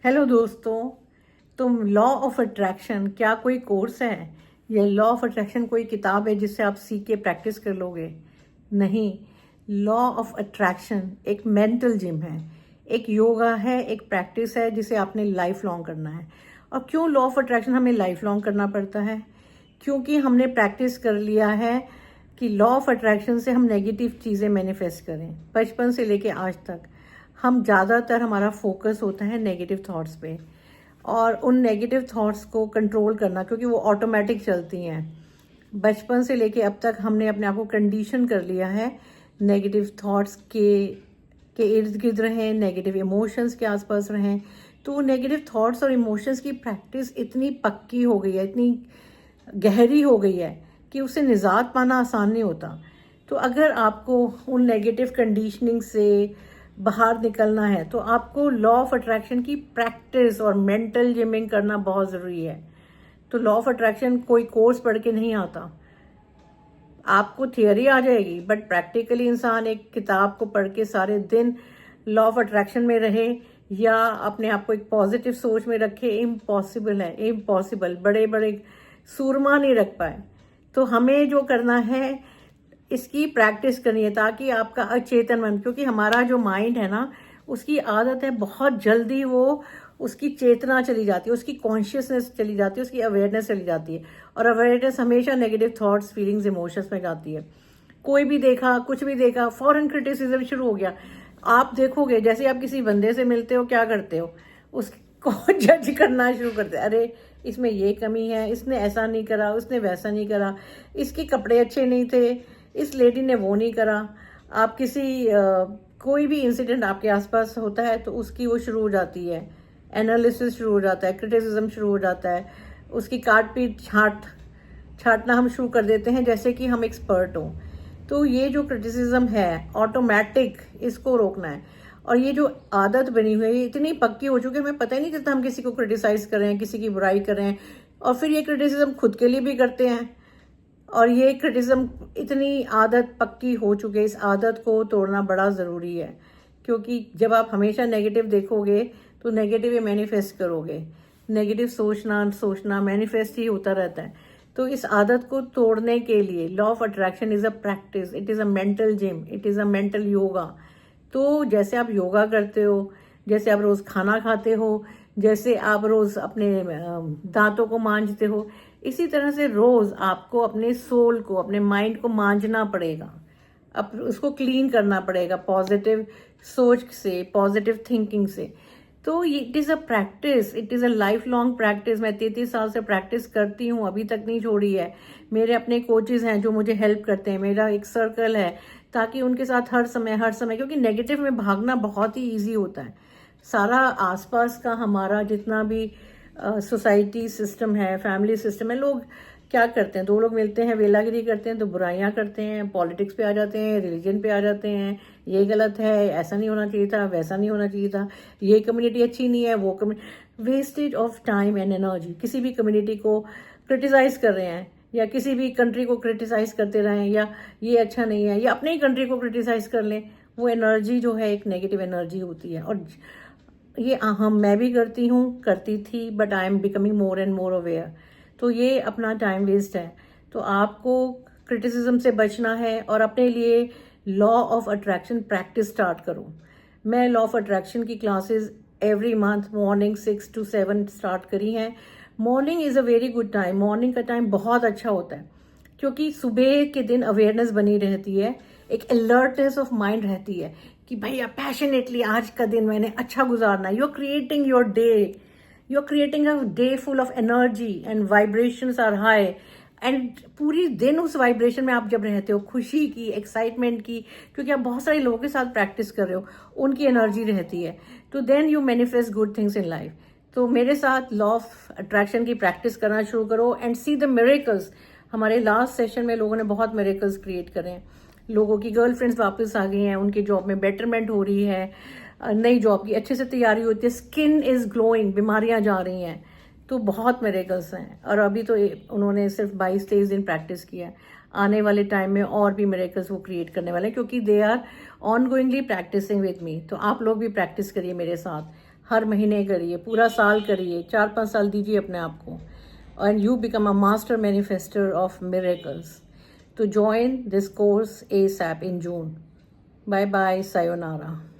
Hello दोस्तों। तुम law of attraction क्या कोई कोर्स है? ये लॉ ऑफ अट्रैक्शन कोई किताब है जिससे आप सीख के प्रैक्टिस कर लोगे? नहीं। लॉ ऑफ अट्रैक्शन एक मेंटल जिम है, एक योगा है, एक प्रैक्टिस है जिसे आपने लाइफ लॉन्ग करना है। और क्यों लॉ ऑफ अट्रैक्शन हमें लाइफ लॉन्ग करना पड़ता है? क्योंकि हमने प्रैक्टिस कर लिया है कि लॉ ऑफ अट्रैक्शन से हम नेगेटिव चीज़ें मैनिफेस्ट करें। बचपन से लेके आज तक हम ज़्यादातर हमारा फोकस होता है नेगेटिव थॉट्स पे, और उन नेगेटिव थॉट्स को कंट्रोल करना, क्योंकि वो ऑटोमेटिक चलती हैं। बचपन से लेके अब तक हमने अपने आप को कंडीशन कर लिया है नेगेटिव थॉट्स के इर्द गिर्द रहें, नेगेटिव इमोशंस के आसपास रहें। तो नेगेटिव थॉट्स और इमोशंस की प्रैक्टिस इतनी पक्की हो गई है, इतनी गहरी हो गई है कि उससे निजात पाना आसान नहीं होता। तो अगर आपको उन नेगेटिव कंडीशनिंग से बाहर निकलना है तो आपको लॉ ऑफ अट्रैक्शन की प्रैक्टिस और मेंटल जिमिंग करना बहुत ज़रूरी है। तो लॉ ऑफ अट्रैक्शन कोई कोर्स पढ़ के नहीं आता। आपको थियोरी आ जाएगी, बट प्रैक्टिकली इंसान एक किताब को पढ़ के सारे दिन लॉ ऑफ अट्रैक्शन में रहे या अपने आप को एक पॉजिटिव सोच में रखे, इम्पॉसिबल है, इम्पॉसिबल। बड़े बड़े सूरमा नहीं रख पाए। तो हमें जो करना है, इसकी प्रैक्टिस करनी है ताकि आपका अचेतन मन, क्योंकि हमारा जो माइंड है ना, उसकी आदत है बहुत जल्दी वो उसकी चेतना चली जाती है, उसकी कॉन्शियसनेस चली जाती है, उसकी अवेयरनेस चली जाती है। और अवेयरनेस हमेशा नेगेटिव थॉट्स, फीलिंग्स, इमोशंस में जाती है। कोई भी देखा, कुछ भी देखा, फॉरन क्रिटिसिज्म शुरू हो गया। आप देखोगे जैसे आप किसी बंदे से मिलते हो, क्या करते हो? उसको जज करना शुरू करते, अरे इसमें ये कमी है, इसने ऐसा नहीं करा, उसने वैसा नहीं करा, इसके कपड़े अच्छे नहीं थे, इस लेडी ने वो नहीं करा। आप कोई भी इंसिडेंट आपके आसपास होता है तो उसकी वो शुरू हो जाती है, एनालिसिस शुरू हो जाता है, क्रिटिसिज्म शुरू हो जाता है, उसकी काट पीट छाटना हम शुरू कर देते हैं जैसे कि हम एक्सपर्ट हों। तो ये जो क्रिटिसिज्म है ऑटोमेटिक, इसको रोकना है। और ये जो आदत बनी हुई है इतनी पक्की हो चुकी है, हमें पता ही नहीं चलता हम किसी को क्रिटिसाइज कर रहे हैं, किसी की बुराई कर रहे हैं, और फिर ये क्रिटिसिज्म खुद के लिए भी करते हैं। और ये क्रिटिज्म इतनी आदत पक्की हो चुकी है, इस आदत को तोड़ना बड़ा ज़रूरी है। क्योंकि जब आप हमेशा नेगेटिव देखोगे तो नेगेटिव ही मैनिफेस्ट करोगे। नेगेटिव सोचना मैनिफेस्ट ही होता रहता है। तो इस आदत को तोड़ने के लिए law of attraction is a practice, it is a mental gym, it is a mental yoga. तो जैसे आप योगा करते हो, जैसे आप रोज़ खाना खाते हो, जैसे आप रोज़ अपने दांतों को मांजते हो, इसी तरह से रोज़ आपको अपने सोल को, अपने माइंड को मांजना पड़ेगा, अब उसको क्लीन करना पड़ेगा पॉजिटिव सोच से, पॉजिटिव थिंकिंग से। तो it is a practice, it is a life long practice. मैं 33 साल से प्रैक्टिस करती हूँ, अभी तक नहीं छोड़ी है। मेरे अपने कोचेज हैं जो मुझे हेल्प करते हैं, मेरा एक सर्कल है, ताकि उनके साथ हर समय, क्योंकि नेगेटिव में भागना बहुत ही ईजी होता है। सारा आसपास का हमारा जितना भी सोसाइटी सिस्टम है, फैमिली सिस्टम है, लोग क्या करते हैं, दो लोग मिलते हैं, वेलागिरी करते हैं तो बुराइयां करते हैं, पॉलिटिक्स पे आ जाते हैं, रिलीजन पे आ जाते हैं, ये गलत है, ऐसा नहीं होना चाहिए था, वैसा नहीं होना चाहिए था, ये कम्युनिटी अच्छी नहीं है, वो community. Wastage of time and energy. किसी भी कम्युनिटी को क्रिटिसाइज कर रहे हैं या किसी भी कंट्री को क्रिटिसाइज करते रहें, या ये अच्छा नहीं है, या अपनी ही कंट्री को क्रिटिसाइज कर लें, वो एनर्जी जो है एक नेगेटिव एनर्जी होती है। और ये मैं भी करती थी, but I am becoming more and more aware. तो ये अपना टाइम वेस्ट है। तो आपको क्रिटिसिज्म से बचना है और अपने लिए law of attraction practice start करो। मैं लॉ ऑफ अट्रैक्शन की classes every month morning 6 to 7 start करी हैं। Morning is a very good time, morning का टाइम बहुत अच्छा होता है, क्योंकि सुबह के दिन अवेयरनेस बनी रहती है, एक अलर्टनेस ऑफ माइंड रहती है कि भैया पैशनेटली आज का दिन मैंने अच्छा गुजारना है। You are creating your day, you are creating a day full of energy and vibrations are high. And पूरी दिन उस वाइब्रेशन में आप जब रहते हो, खुशी की, एक्साइटमेंट की, क्योंकि आप बहुत सारे लोगों के साथ प्रैक्टिस कर रहे हो, उनकी एनर्जी रहती है, तो then you manifest good things in life. तो मेरे साथ लॉ ऑफ अट्रैक्शन की प्रैक्टिस करना शुरू करो एंड सी द मिरेकल्स। हमारे लास्ट सेशन में लोगों ने बहुत मिरेकल्स क्रिएट करे हैं। लोगों की गर्लफ्रेंड्स वापस आ गई हैं, उनकी जॉब में बेटरमेंट हो रही है, नई जॉब की अच्छे से तैयारी होती है, स्किन इज ग्लोइंग, बीमारियां जा रही हैं। तो बहुत मिरेकल्स हैं। और अभी तो उन्होंने सिर्फ 22-23 दिन प्रैक्टिस किया है। आने वाले टाइम में और भी मिरेकल्स वो क्रिएट करने वाले हैं, क्योंकि they are ongoingly practicing with me. तो आप लोग भी प्रैक्टिस करिए मेरे साथ। हर महीने करिए, पूरा साल करिए, 4-5 साल दीजिए अपने आप को, and you become a master manifester of miracles. To join this course ASAP in June. Bye bye, sayonara.